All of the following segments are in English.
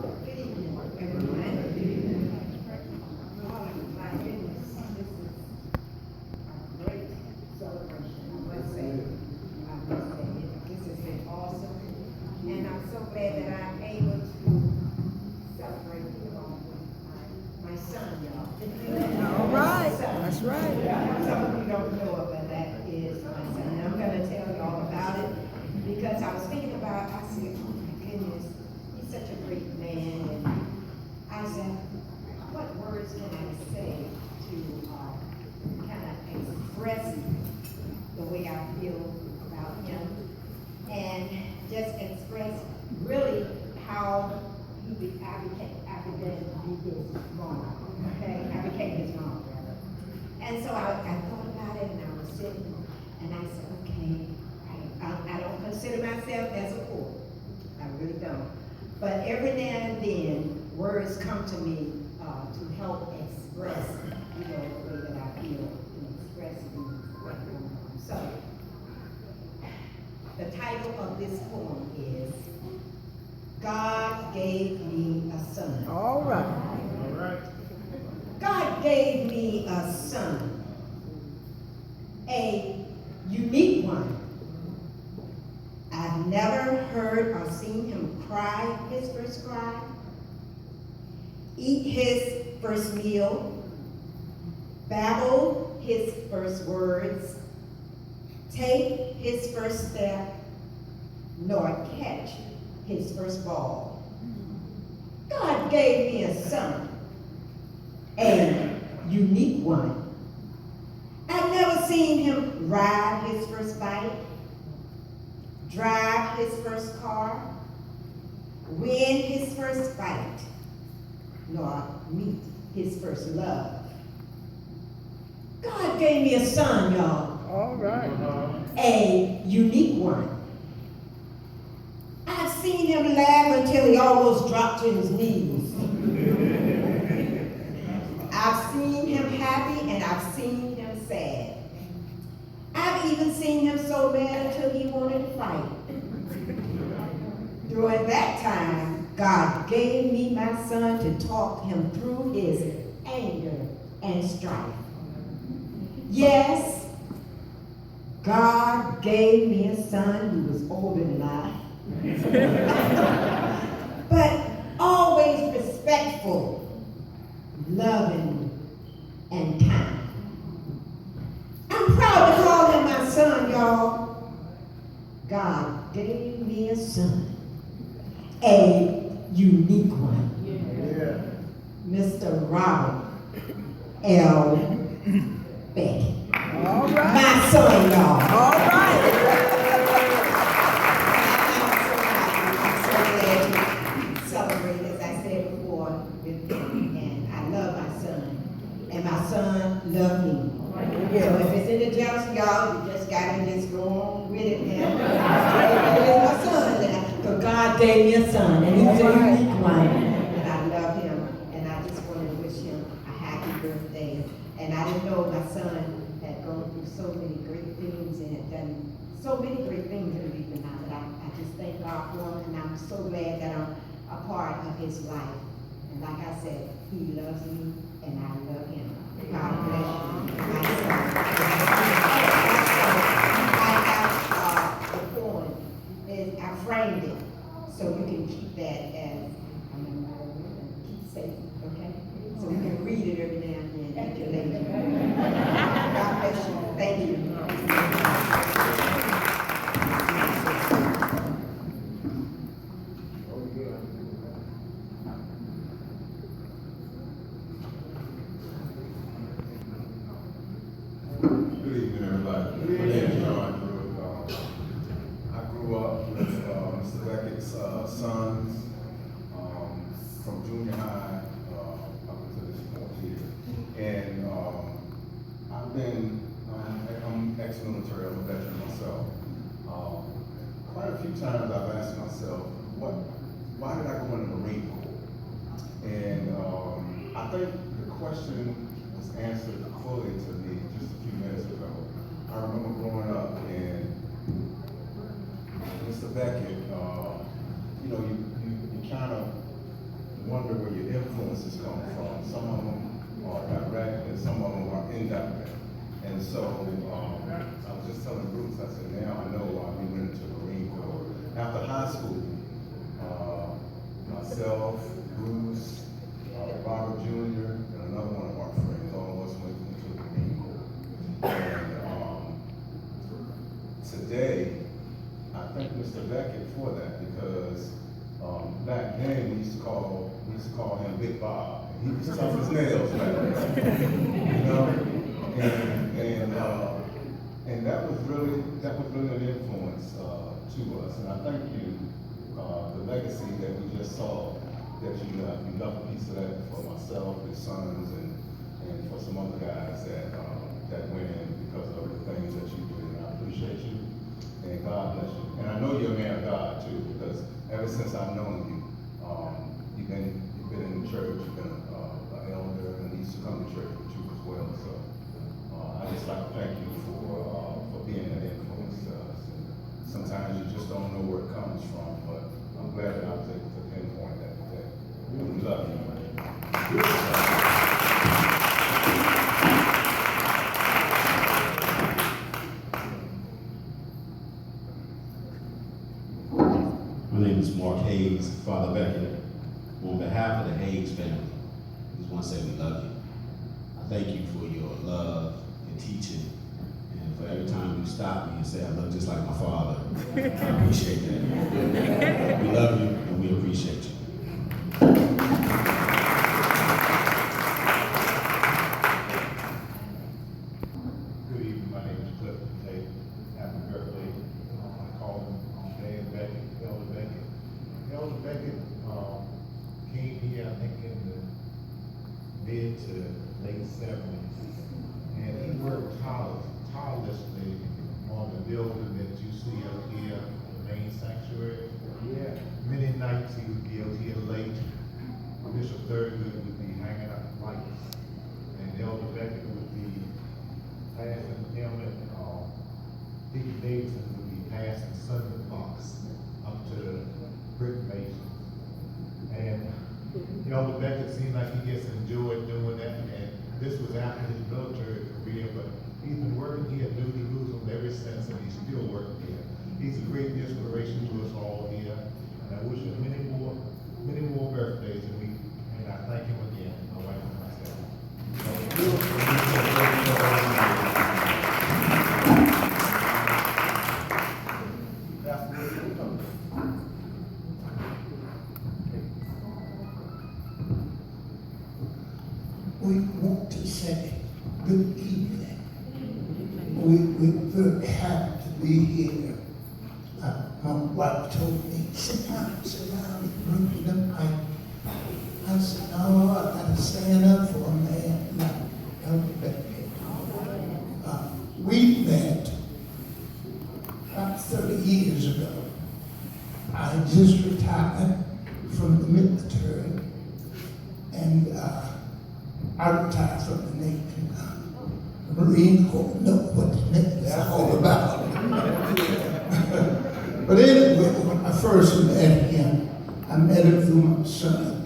Good evening, everyone. Oh, my goodness, this is a great celebration, I must say. This has been awesome. And I'm so glad that I'm able to celebrate along with my son, y'all. All right, that's right. Some of you don't know it, but that is my son. And I'm going to tell you all about it because I was thinking about, I said, oh my goodness, he's such a great man. And I said, what words can I say to kind of express the way I feel about him and just express really how I began to be his mom. Okay, I became his mom rather. And so I thought about it and I was sitting and I said, okay, I don't consider myself as a poor. I really don't. But every now and then, words come to me to help express, the way that I feel and express what's going on. So, the title of this poem is God Gave Me a Son. All right. All right. God gave me a son, a unique one. I've never heard or seen him cry his first cry, eat his first meal, babble his first words, take his first step, nor catch his first ball. God gave me a son, a unique one. I've never seen him ride his first bike, drive his first car, win his first fight, nor meet his first love. God gave me a son, y'all. All right. A unique one. I've seen him laugh until he almost dropped to his knees. I've seen him happy and I've seen him sad. I've even seen him so mad until he wanted to fight. During that time, God gave me my son to talk him through his anger and strife. Yes, God gave me a son who was older than I, but always respectful, loving, and kind. I'm proud to call him my son, y'all. God gave me a son, a unique one. Yeah. Mr. Robert L. Becket. All right. My son, y'all. All right. I'm so glad to celebrate, as I said before, with him. And I love my son. And my son loves me. So if it's in the jealousy, y'all, you just gotta just go on with it, man. It's my son. So God gave me a son, and he's a unique one. And I love him. And I just want to wish him a happy birthday. And I didn't know my son had gone through so many great things and had done so many great things in the now. But I just thank God for him, and I'm so glad that I'm a part of his life. And like I said, he loves me, and I love him. God bless you, my son. I have the poem. I framed it, so you can keep that as keep safe, okay? So you can read it every now and then at your leisure. God bless you. Thank you. Good evening, everybody. My name is John. I grew up with Mr. Beckett's sons from junior high up until this point here. And I'm ex-military, I'm a veteran myself. Quite a few times I've asked myself, why did I go in the Marine Corps? And I think the question was answered fully to me just a few minutes ago. I remember growing up and Mr. Beckett, you kind of influences come from. Some of them are direct and some of them are indirect. And so I was just telling Bruce, I said, now I know why we went into the Marine Corps. After high school, myself, Bruce, Robert Jr., and another one of our friends, all of us went into the Marine Corps. And today, I thank Mr. Beckett for that because back then we used to call him Big Bob. He was tough as nails back then. You know? And that was really an influence to us. And I thank you, the legacy that we just saw that you left. You left a piece of that for myself, your sons, and for some other guys that went in because of the things that you did. And I appreciate you. And God bless you. And I know you're a man of God too, because ever since I've known you, you've been in the church, you've been an elder, and you used to come to church with you as well. So I just like to thank you for being that influence to us. And sometimes you just don't know where it comes from, but I'm glad that I was able to pinpoint that today. We love you. My name is Mark Hayes, Father Becket. On behalf of the Hayes family, I just want to say we love you. I thank you for your love, your teaching, and for every time you stop me and say I look just like my father. I appreciate that. We love you and we appreciate you. Good evening, my name is Cliff Tate. Happy birthday. I call him Dan Beckett, Elder Beckett. Elder Beckett came here, I think, in the mid to late 70s. And he worked tirelessly on the building that you see up here, the main sanctuary. Yeah. Many nights he would be out here late. Bishop Thurgood would be hanging up lights. And Elder Beckett would be passing him and Deacon Davidson would be passing Sunday box up to the brick mason. And Elder Beckett seemed like he just enjoyed doing that, and this was after his military career, but he's been working here at Duty Houston ever since, and he's still working here. He's a great inspiration to us all here, and I wish him many more birthdays, and I thank him again, my wife and myself. We want to say good evening. We're very happy to be here. My wife told me, sit down, bring me the mic. I said, no, I gotta stand up for a man like Elder Becket. We met about 30 years ago. I just retired from the military, and I retired from the Navy. The Marine Corps know what the Navy is all about. But anyway, when I first met him, I met him through my son.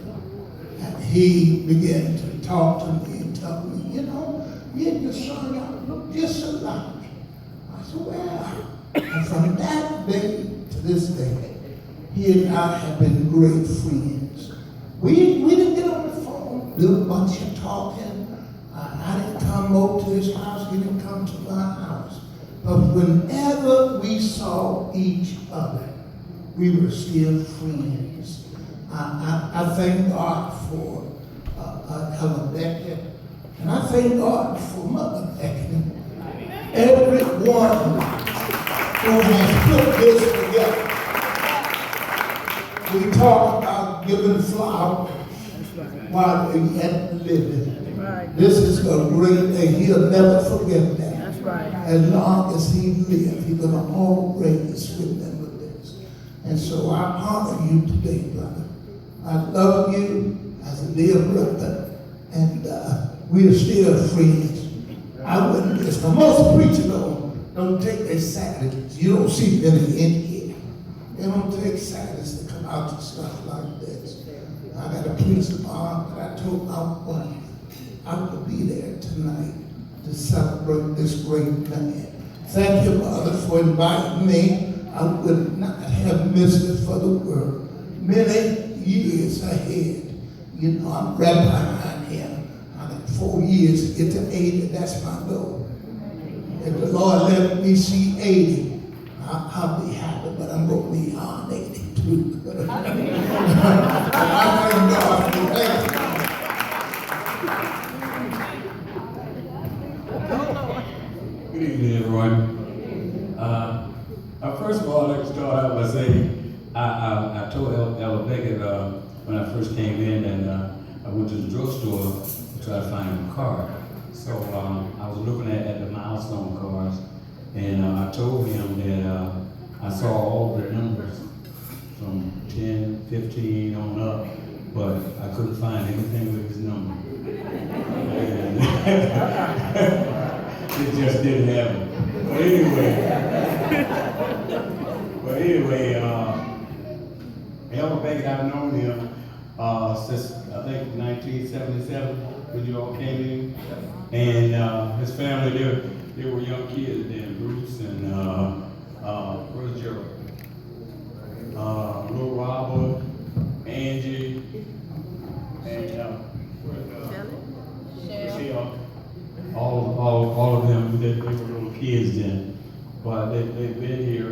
And he began to talk to me and tell me, you know, you and your son, y'all look just alike. I said, well, and from that day to this day, he and I have been great friends. We didn't get on the phone, do a bunch of talking. I didn't come over to his house, he didn't come to my house. But whenever we saw each other, we were still friends. I thank God for Elder Beckett, and I thank God for Mother Beckett. Everyone who has put this together. We talk about giving flowers while we're yet living. This is a great day. He'll never forget that. That's right. As long as he lives, he's going to always remember this. And so I honor you today, brother. I love you as a dear brother, and we are still friends. I wouldn't listen. Most preachers don't take their Saturdays. You don't see many in here. It don't take sadness to come out to stuff like this. I got a police department, but I told my wife I would be there tonight to celebrate this great man. Thank you, Mother, for inviting me. I would not have missed it for the world. Many years ahead. You know, I'm right behind him. I got 4 years to get to 80. That's my goal. If the Lord let me see 80, I'll be happy, but I'm going to be on 82. But I thank God for that. Good evening, everyone. First of all, I'd like to start out by saying I told Ella Beckett when I first came in, and I went to the drugstore to try to find a car. So I was looking at the milestone cars, and I told him that I saw all the numbers from 10, 15 on up, but I couldn't find anything with his number. And it just didn't happen. But anyway, Elmer Beckett, I've known him since I think 1977 when you all came in, and his family they were young kids then, Bruce and where's Gerald, Little Robert, Angie, and Michelle. All of them, they were little kids then, but they've been here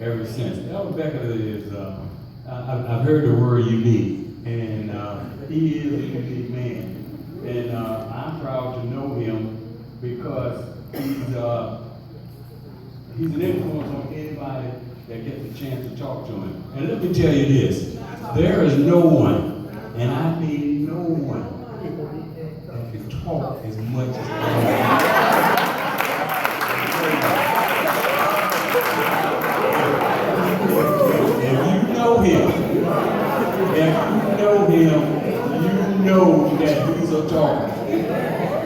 ever since. Elmer Beckett is, I've heard the word unique, and he is a unique man. And I'm proud to know him because he's an influence on anybody that gets a chance to talk to him. And let me tell you this, there is no one, and I mean no one, that can talk as much as If you know him, you know that he's a talker.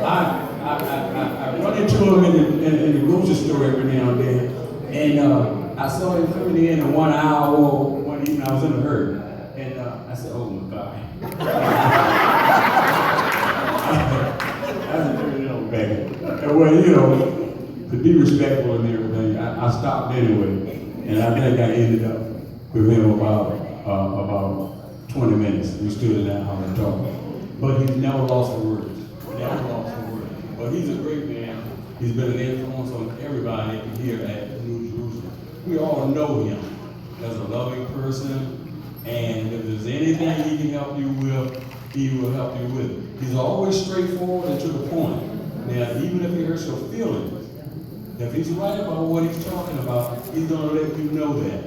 I run into him in the grocery store every now and then, and I saw him coming in 1 hour one evening. I was in a hurry, and I said, "Oh my God." That's a pretty little Beckett. And well, you know, to be respectful and everything, I stopped anyway, and I think I ended up with him about 20 minutes. We stood in that house and talked. But he's never lost for words. Never lost for words. But he's a great man. He's been an influence on everybody here at New Jerusalem. We all know him as a loving person, and if there's anything he can help you with, he will help you with it. He's always straightforward and to the point. Now, even if he hurts your feelings, if he's right about what he's talking about, he's going to let you know that.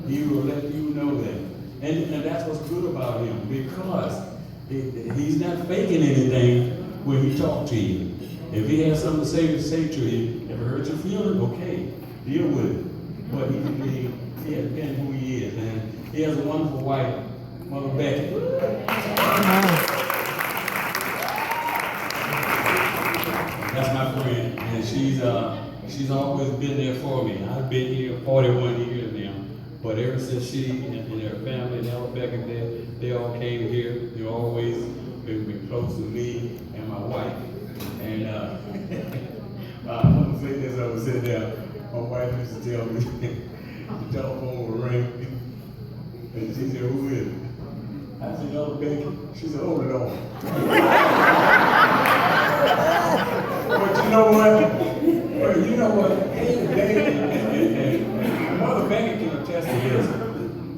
He will let you know that. And that's what's good about him, because he's not faking anything when he talks to you. If he has something to say to you, if it hurts your feelings, okay, deal with it. But he has been who he is, and he has a wonderful wife, Mother Beckett. That's my friend, and she's always been there for me. I've been here 41 years now, but ever since she and her family and Ella Beckett, they all came here. They always been close to me and my wife. And I'm gonna say this, I was sitting there. My wife used to tell me the telephone would ring, and she said, "Who is it?" I said, "Ella Beckett." She said, "Hold it on." But you know what? And Mother Beckett can attest to this.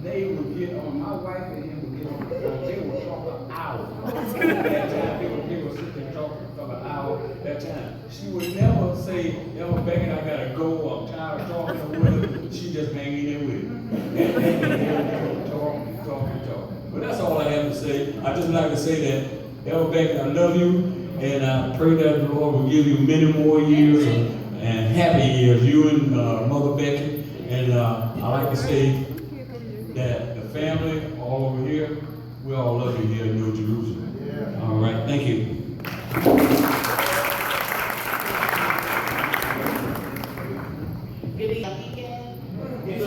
They would get on, my wife and him would get on the phone, they would talk an hour. That time they would sit there talking for an hour. That time she would never say, "Ella Beckett, I gotta go, I'm tired of talking or whatever." She just hang in there with it. And they would talk. But that's all I have to say. I just like to say that, Ella Beckett, I love you. And I pray that the Lord will give you many more years and happy years, you and Mother Beckett. And I like to say that the family all over here, we all love you here in New Jerusalem. Yeah. All right, thank you. Good evening. Yes,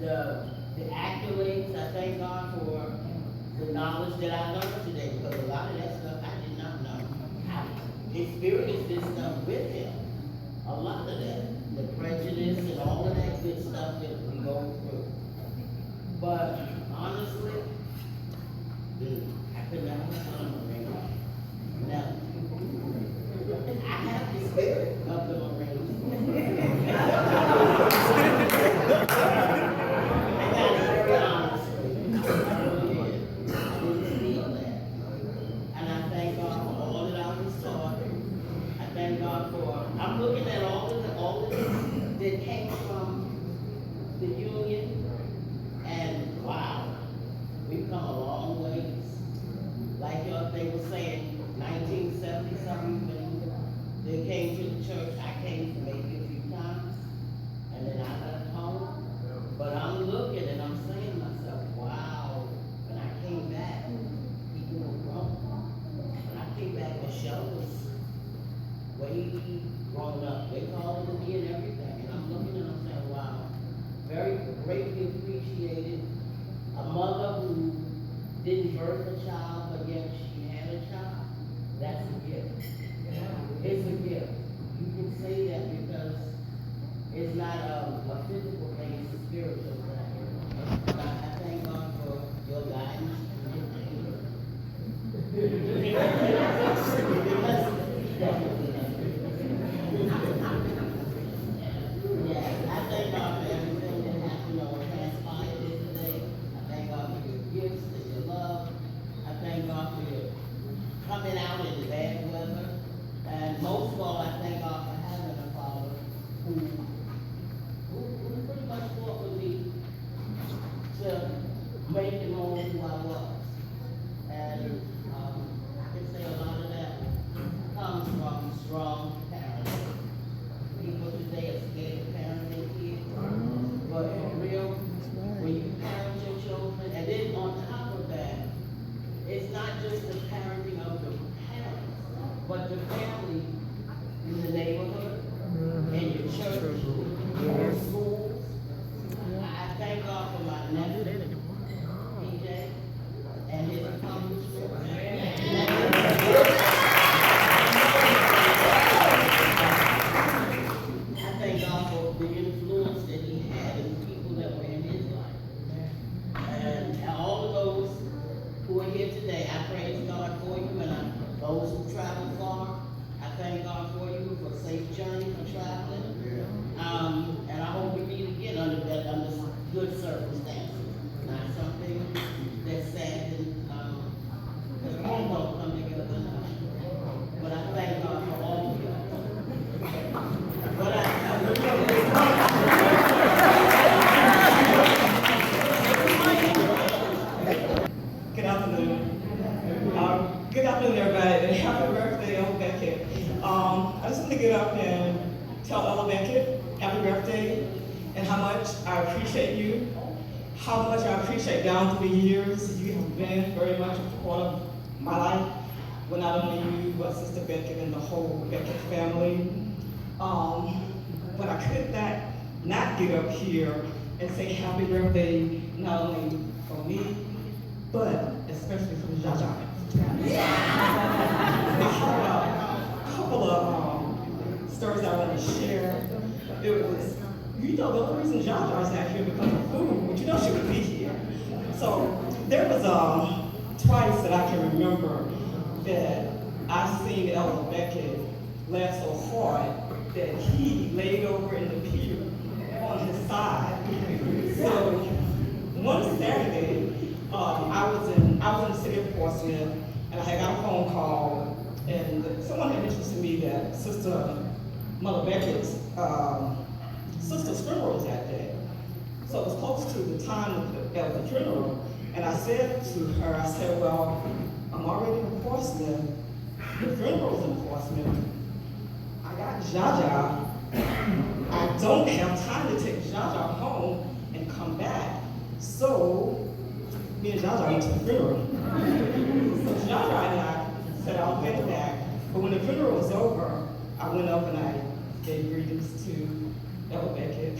the accolades. I thank God for the knowledge that I learned today, because a lot of that stuff I did not know. I experienced this stuff with him. A lot of that, the prejudice and all of that good stuff that we go through. But honestly, I could never become a Marine. Never. I have the spirit of the Marine. I got it very honestly. I really did. I didn't feel that. And I thank God for all that I was taught. I thank God for, I'm looking at all of this that came from the union, and wow, we've come a long ways. Like they were saying, 1970 something, when they came to the church, I came for maybe a few times, and then I left home. But I'm looking and I'm saying to myself, wow, when I came back, people were grown. When I came back, Michelle was way grown up. They called me and everything. And I'm looking and I'm saying, wow, very greatly appreciated. A mother who didn't birth a child, but yet she had a child. That's a gift. It's a gift. You can say that because it's not a physical thing, it's a spiritual thing. But I thank God for your guidance and your favor. Yes, I thank God for everything that happened or transpired here today. I thank God for your gifts and your love. I thank God for your coming out in the bad weather. And most of all, I thank God for having a father who pretty much fought with me to make it known who I was. And I can say a lot of that comes from strong parenting. People today are scared to parent their kids. But for real, when you parent your children, and then on top of that, it's not just the parenting of the parents, but the family in the neighborhood, in your church, in your schools. I thank God for my nephew, PJ, and his accomplishments. I thank God for the influence that he had and the people that were in his life. And all of those who are here today, I praise God for you, and those who travel far, I thank God for you for a safe journey for traveling. And I hope we meet again under good circumstances, not something that's sad and because we all don't come together enough. But I thank God for all of you. But Good afternoon. Good afternoon, everybody, and happy birthday, Ella Beckett. I just want to get up and tell Ella Beckett happy birthday and how much I appreciate you, how much I appreciate down through the years. You have been very much a part of my life. Well, not only you, but Sister Beckett and the whole Beckett family. But I could not get up here and say happy birthday, not only for me, but especially for the Jaja. I have a couple of stories I want to share. It was, the only reason Jaja is not here because of food, but she would be here. So there was twice that I can remember that I seen Elder Beckett laugh so hard that he laid over in the pew on his side. So one Saturday, I was in the city of Portsmouth, and I had got a phone call, and someone had mentioned to me that Sister Mother Beckett's sister's funeral was that day. So it was close to the time of the funeral, and I said to her, I said, well, I'm already in Portsmouth. The funeral's in Portsmouth. I got Jaja. I don't have time to take Jaja home and come back. So me and Jaja went to the funeral. So Jaja and I said I'll get back. But when the funeral was over, I went up and I gave greetings to Ella Beckett.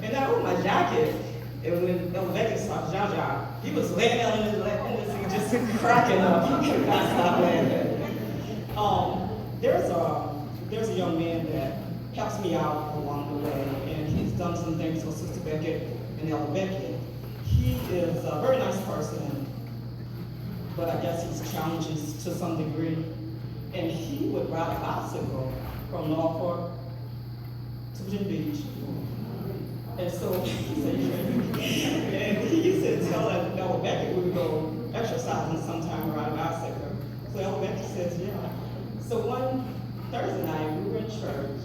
And I wore my jacket, And when Elder Beckett saw Jaja, he was laying down in his seat, just cracking up. He could not stop laughing. There's a young man that helps me out along the way, and he's done some things with Sister Beckett and Elder Beckett. He is a very nice person, but I guess he's challenging to some degree. And he would ride a bicycle from Norfolk to Virginia Beach. And so he said, and he used to tell Elder Beckett we would go exercising sometime ride a bicycle. So Elder Beckett says, yeah. So one Thursday night, we were in church,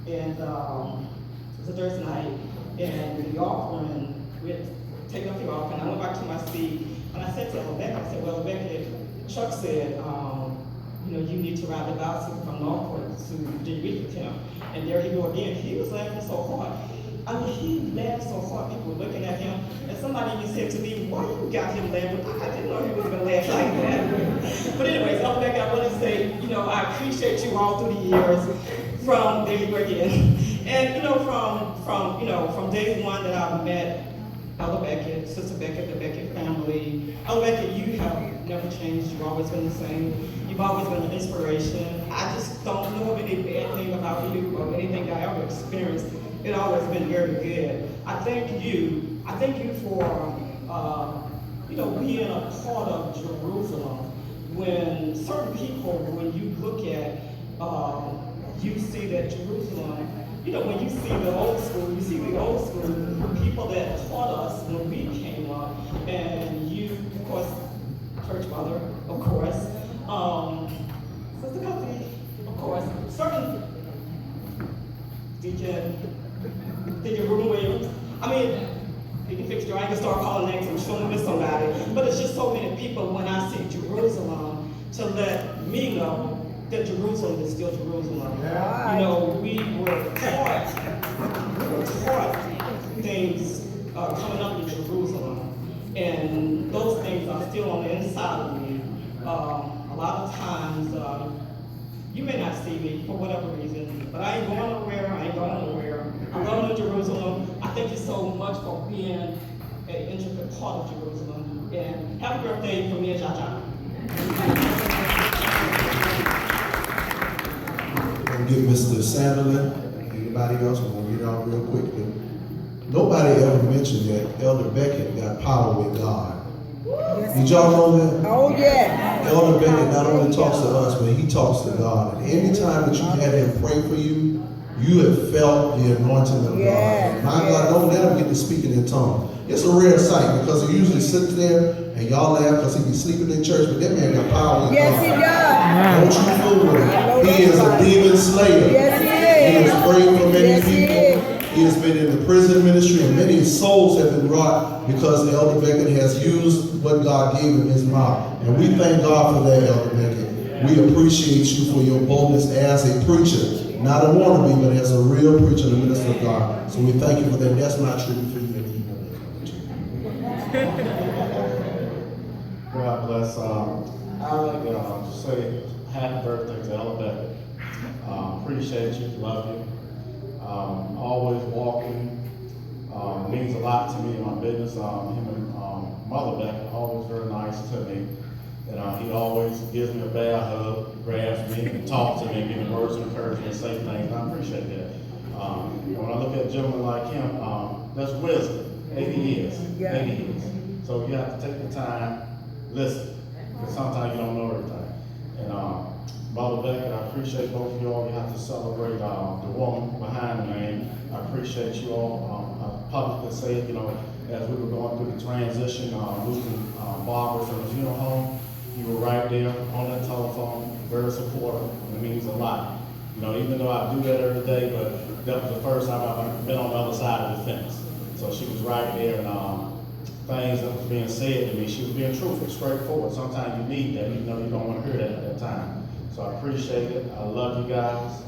and it was a Thursday night, and the offering, we had taken up the offering. I went back to my seat, and I said to Elder Beckett, I said, well, Beckett, Chuck said, you need to ride the bicycle from Norfolk to Virginia Beach with him. And there he go again. He was laughing so hard. I mean, he laughed so hard, people were looking at him, and somebody even said to me, why you got him laughing? I didn't know he was going to laugh like that. But anyways, Elder Beckett, I want to say, I appreciate you all through the years, from, there you go again, and from day one that I met Elder Beckett, Sister Beckett, the Beckett family. Elder Beckett, you have never changed. You've always been the same. You've always been an inspiration. I just don't know of any bad thing about you or anything that I ever experienced. It's always been very good. I thank you for, being a part of Jerusalem. When certain people, when you look at, you see that Jerusalem, when you see the old school, people that taught us when we came up, and you, of course, church mother, of course, Sister Cuffy, of course, certain Deacon Ruben Williams. I mean, Deacon Fixture, I ain't gonna start calling names, I'm sure I miss somebody, but it's just so many people when I see Jerusalem to let me know that Jerusalem is still Jerusalem. Yeah. We were taught things coming up in Jerusalem, and those things are still on the inside of me. A lot of times, you may not see me for whatever reason, but I ain't going nowhere, I'm going to Jerusalem. I thank you so much for being an intricate part of Jerusalem, and happy birthday from me and Jaja. Give Mr. Sanderlin, anybody else, we're gonna get on real quickly. Nobody ever mentioned that Elder Beckett got power with God. Did y'all know that? Oh, yeah. Elder Beckett not only talks to us, but he talks to God. And anytime that you had him pray for you, you have felt the anointing of Yeah. God. And my God, don't let him get to speaking in tongues. It's a rare sight because he usually sits there and y'all laugh because he be sleeping in church, but that man got power with Yes, God. he does. Don't you fool with him. He is a demon slayer. Yes, he He is. has prayed for many Yes, he people. is. He has been in the prison ministry, and many souls have been wrought because Elder Beckett has used what God gave him his mouth. And we thank God for that, Elder Beckett. We appreciate you for your boldness as a preacher. Not a wannabe, but as a real preacher and a minister of God. So we thank you for that. That's my tribute for you. God bless. I would like to say happy birthday to Elder Beckett. Appreciate you, love you. Always walking. Means a lot to me in my business. Him and Mother Beckett always very nice to me. And he always gives me a bear hug, grabs me, and talks to me, and give me words of encouragement, say things, and I appreciate that. When I look at a gentleman like him, that's wisdom. 80 years. Yeah. 80 years. So you have to take the time, listen, because sometimes you don't know everything. And Mother Beckett, I appreciate both of you all. You have to celebrate the woman behind the name. I appreciate you all. I publicly say it, as we were going through the transition, losing Barbara from the funeral home, you were right there on that telephone, very supportive. It means a lot. Even though I do that every day, but that was the first time I've been on the other side of the fence. So she was right there, and things that was being said to me, she was being truthful, straightforward. Sometimes you need that, even though you don't want to hear that at that time. So I appreciate it. I love you guys.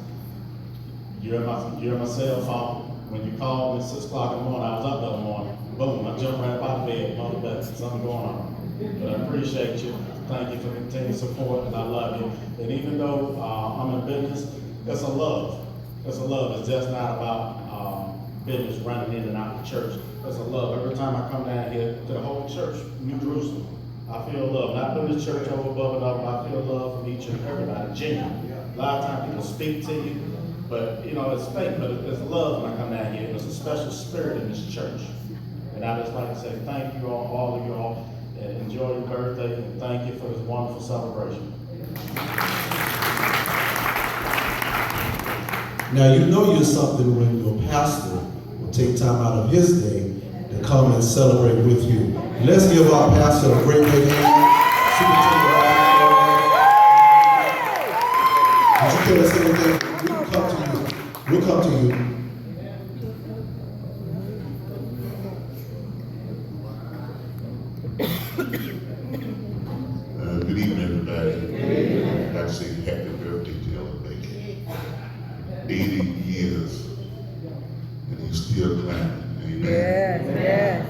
You're my cell phone. When you called me at 6 o'clock in the morning, I was up that morning. Boom, I jumped right out of bed. Mother Beckett, something going on. But I appreciate you. Thank you for continued support, and I love you. And even though I'm in business, it's a love. It's a love. It's just not about business running in and out of the church. because of love. Every time I come down here to the whole church, New Jerusalem, I feel love. Not from the church over above and up, I feel love from each and everybody, genuine. A lot of times people speak to you, but you know, it's fake, but it's love when I come down here. There's a special spirit in this church. And I just like to say thank you all of you all, and enjoy your birthday, and thank you for this wonderful celebration. Now, you know you're something when your pastor will take time out of his day to come and celebrate with you. Let's give our pastor a great big hand. Would you tell us anything? We'll come to you. We'll come to you. Good evening, everybody. I'd like to say happy birthday to Elder Becket. 80 years, and he's still climbing. Amen. Yes.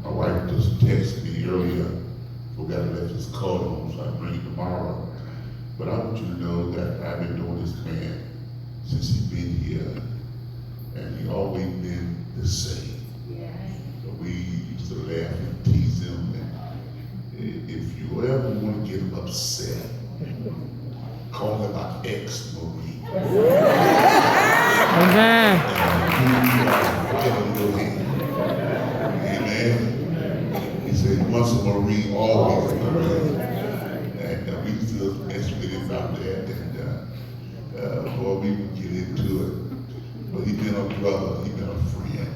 My wife just texted me earlier. Forgot to let this card on, so I bring it tomorrow. But I want you to know that I've been knowing this man since he's been here, and he always been the same. So we used to laugh and tease him. If you ever want to get him upset, call him my ex-Marine. Amen. Amen. He said, once a Marine, always a Marine. And we used to mess with him about that, and boy, we would get into it. But he been a brother, he been a friend.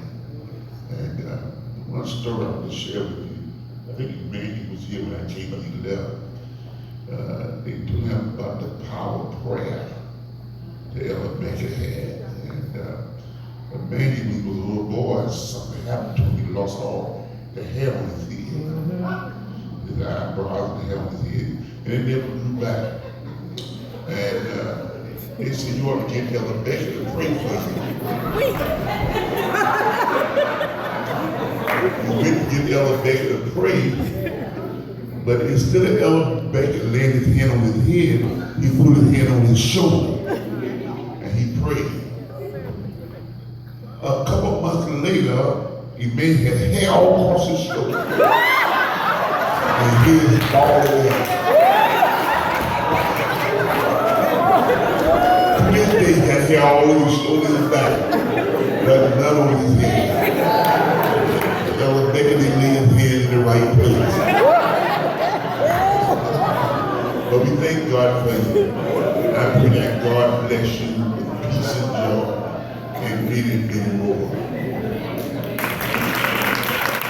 And one story I want to share with you. I think Manny was here when I came, but he left. They told him about the power of prayer that Elder Becket had. And Manny, when he was a little boy, something happened to him. He lost all the hair on his head. His eyebrows and the hair on his head. And it never grew back. And they said, you ought to get Elder Becket to pray for you. He went to get Elder Becket to pray, but instead of Elder Becket laying his hand on his head, he put his hand on his shoulder, and he prayed. A couple of months later, he made his hair all across his shoulder, and his bald head. Wednesday, he had hair all over his shoulder and back, but none on his head. Elder Becket didn't lay his head in the right place. But we thank God for you. I pray that God bless you with peace and joy and many, many more.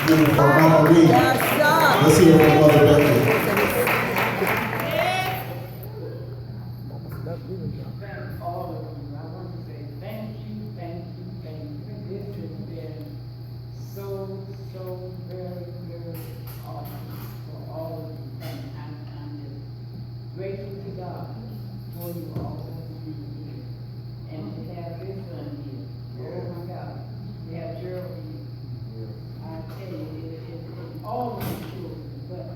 Beautiful Mama Reed. Let's hear from Mother Becket. Thank all of you. I want to say thank you. This has been so very, very awesome for all of you. And I'm just grateful to God for you all being here. And to have this son here. Oh my God. We have Gerald here. I tell you, it all of the children, but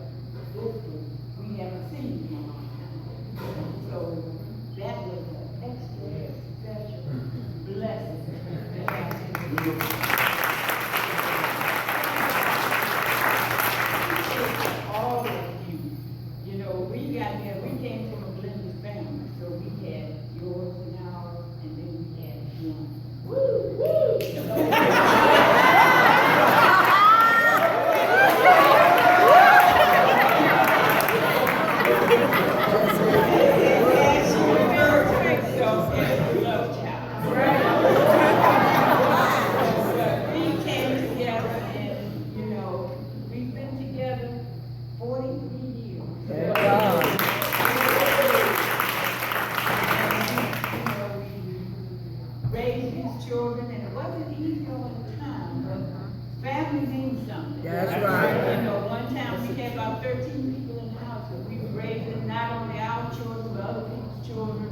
this one, we haven't seen in a long time. So that was an extra special blessing that I all of you. You know, we got here, we came from a blended family, so we had yours and ours, and then we had him. Woo, woo! Raised these children, and it wasn't easy all the time, but family means something. That's right. You know, one time we had about 13 people in the house, and we were raising not only our children, but other people's children,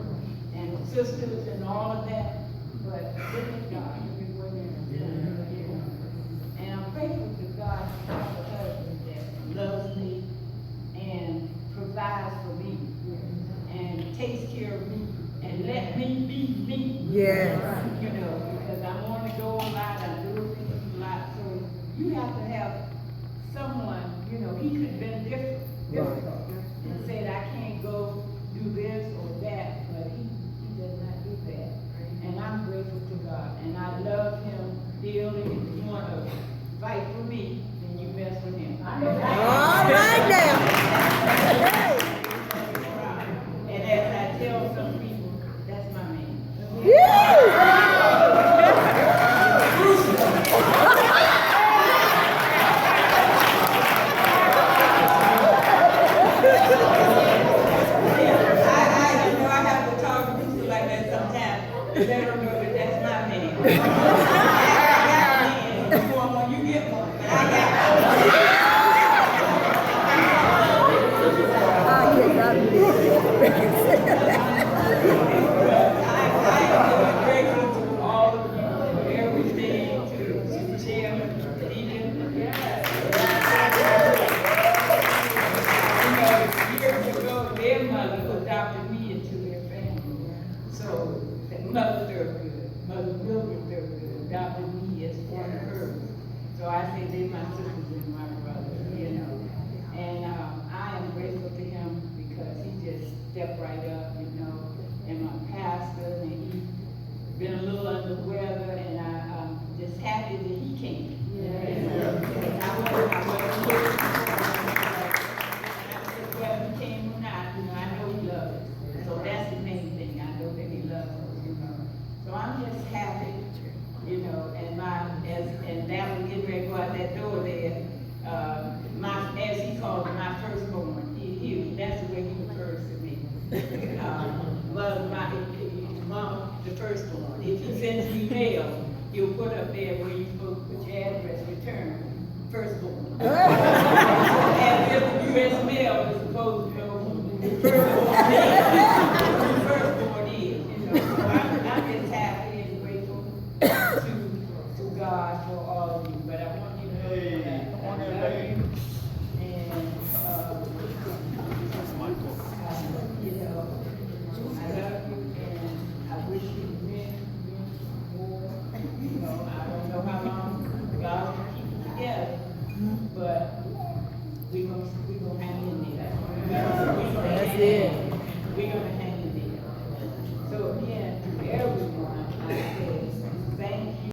and sisters and all of that, but look at God, look at what He's doing here. And I'm grateful to God for the husband that loves me and provides for me, and takes care of me, and let me be me. Yes. You know, because I want to go a lot, I do things a lot, so he could have been difficult and said, I can't go do this or that, but he does not do that. And I'm grateful to God, and I love him dearly. If you want to fight for me, then you mess with him. All right now. And as I tell some people, that's my man. I have to talk to people like that sometimes. Let them know that that's my man. I got men. You want one, you get one. But I got I'm grateful to all of you for everything, to Chairman, to Deacon. Years ago, their mother adopted me into their family. So, Mother Thurgood, Mother Wilbur Thurgood adopted me as one of hers. So I say they're my sisters and my brothers, you know. And I am grateful to him because he just stepped right up, you know, and my pastor, and he's been a little under the weather, and I'm just happy that he came. And I wasn't looking whether he came or not, you know, I know he loves it. So that's the main thing, I know that he loves it, you know. So I'm just happy, you know, and and that was getting ready to go out that door there, as he called it, my firstborn. That's the way he refers to me. Well, mom, the firstborn. If he sends me mail, he'll put up there where you're supposed to put your address, return, firstborn. And if the U.S. mail is supposed to know who the firstborn is, you know. So I'm just happy and grateful to God for all of you. But I want you to know that I love you. And you know, I love you, and I wish you many more. You know, I don't know how long God will keep you together, but we gonna hang in there. That's it. We're gonna hang